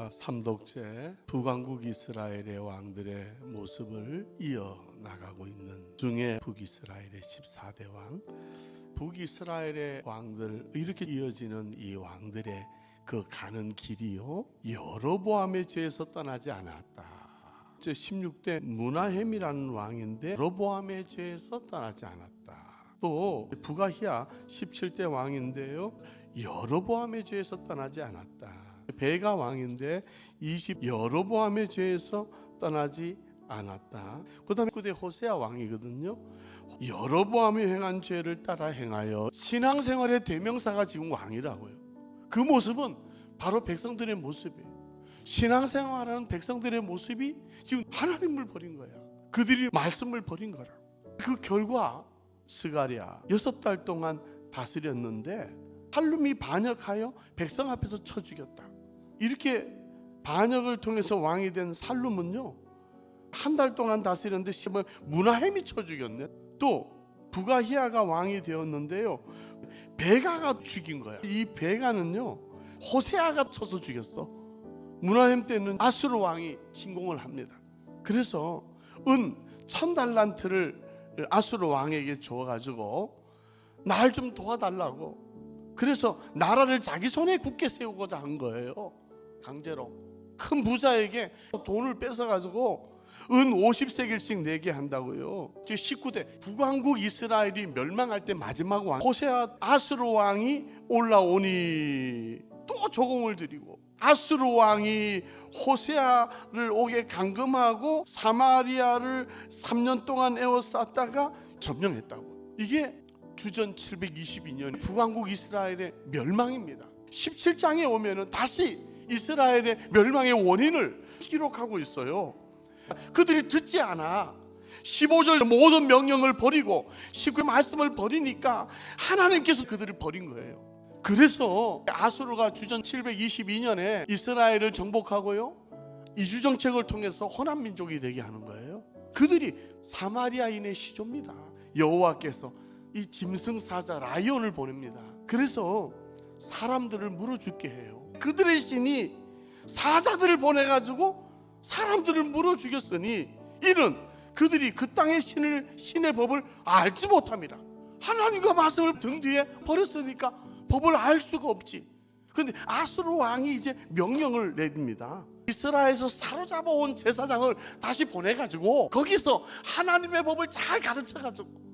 우리가 삼독제 북왕국 이스라엘의 왕들의 모습을 이어나가고 있는 중에 북이스라엘의 14대 왕, 북이스라엘의 왕들, 이렇게 이어지는 이 왕들의 그 가는 길이요, 여로보암의 죄에서 떠나지 않았다. 16대 므나헴이라는 왕인데 여로보암의 죄에서 떠나지 않았다. 또 북아히야 17대 왕인데요, 여로보암의 죄에서 떠나지 않았다. 베가 왕인데 여로보암의 죄에서 떠나지 않았다. 그 다음에 그때 호세아 왕이거든요. 여로보암이 행한 죄를 따라 행하여 신앙생활의 대명사가 지금 왕이라고요. 그 모습은 바로 백성들의 모습이에요. 신앙생활하는 백성들의 모습이 지금 하나님을 버린 거야. 그들이 말씀을 버린 거라. 그 결과 스가랴 6달 동안 다스렸는데 살룸이 반역하여 백성 앞에서 쳐 죽였다. 이렇게 반역을 통해서 왕이 된 살룸은요, 한 달 동안 다스렸는데 므나헴이 쳐 죽였네. 또 북아히야가 왕이 되었는데요, 베가가 죽인 거야. 이 베가는요, 호세아가 쳐서 죽였어. 므나헴 때는 아수르 왕이 침공을 합니다. 그래서 은 1000달란트를 아수르 왕에게 줘가지고 날 좀 도와달라고, 그래서 나라를 자기 손에 굳게 세우고자 한 거예요. 강제로 큰 부자에게 돈을 뺏어가지고 은 50세겔씩 내게 한다고요. 19대 북왕국 이스라엘이 멸망할 때 마지막 왕 호세아 아수르 왕이 올라오니 또 조공을 드리고, 아수르 왕이 호세아를 오게 감금하고 사마리아를 3년 동안 에워쌌다가 점령했다고. 이게 주전 722년 북왕국 이스라엘의 멸망입니다. 17장에 오면은 다시 이스라엘의 멸망의 원인을 기록하고 있어요. 그들이 듣지 않아. 15절 모든 명령을 버리고 19절 말씀을 버리니까 하나님께서 그들을 버린 거예요. 그래서 아수르가 주전 722년에 이스라엘을 정복하고요, 이주정책을 통해서 호남 민족이 되게 하는 거예요. 그들이 사마리아인의 시조입니다. 여호와께서 이 짐승사자 라이온을 보냅니다. 그래서 사람들을 물어 죽게 해요. 그들의 신이 사자들을 보내가지고 사람들을 물어 죽였으니 이는 그들이 그 땅의 신의 법을 알지 못함이라. 하나님과 말씀을 등 뒤에 버렸으니까 법을 알 수가 없지. 그런데 아수르 왕이 이제 명령을 내립니다. 이스라엘에서 사로잡아 온 제사장을 다시 보내가지고 거기서 하나님의 법을 잘 가르쳐가지고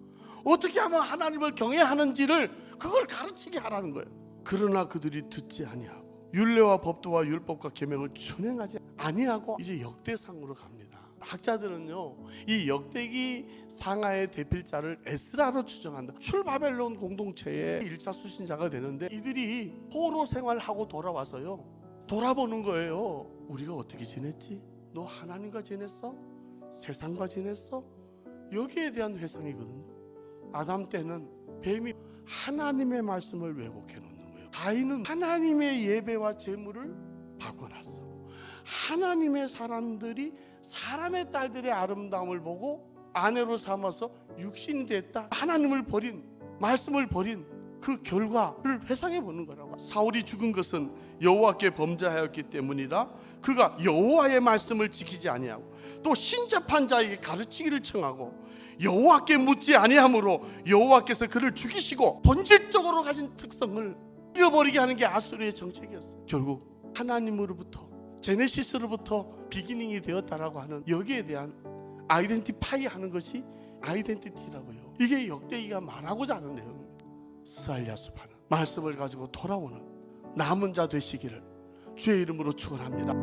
어떻게 하면 하나님을 경외하는지를 그걸 가르치게 하라는 거예요. 그러나 그들이 듣지 아니하고 율례와 법도와 율법과 계명을 준행하지 아니하고 이제 역대상으로 갑니다. 학자들은요, 이 역대기 상하의 대필자를 에스라로 추정한다. 출바벨론 공동체의 1차 수신자가 되는데 이들이 포로 생활하고 돌아와서요, 돌아보는 거예요. 우리가 어떻게 지냈지? 너 하나님과 지냈어? 세상과 지냈어? 여기에 대한 회상이거든요. 아담 때는 뱀이 하나님의 말씀을 왜곡해 놓는 거예요. 가인은 하나님의 예배와 제물을 바꿔놨어. 하나님의 사람들이 사람의 딸들의 아름다움을 보고 아내로 삼아서 육신이 됐다. 하나님을 버린, 말씀을 버린 그 결과를 회상해 보는 거라고. 사울이 죽은 것은 여호와께 범죄하였기 때문이라. 그가 여호와의 말씀을 지키지 아니하고 또 신접한 자에게 가르치기를 청하고 여호와께 묻지 아니하므로 여호와께서 그를 죽이시고 본질적으로 가진 특성을 잃어버리게 하는 게 아수르의 정책이었어. 결국 하나님으로부터, 제네시스로부터 비기닝이 되었다라고 하는 여기에 대한 아이덴티파이 하는 것이 아이덴티티라고요. 이게 역대기가 말하고자 하는 내용입니다. 스알야수파는 말씀을 가지고 돌아오는 남은 자 되시기를 주의 이름으로 축원합니다.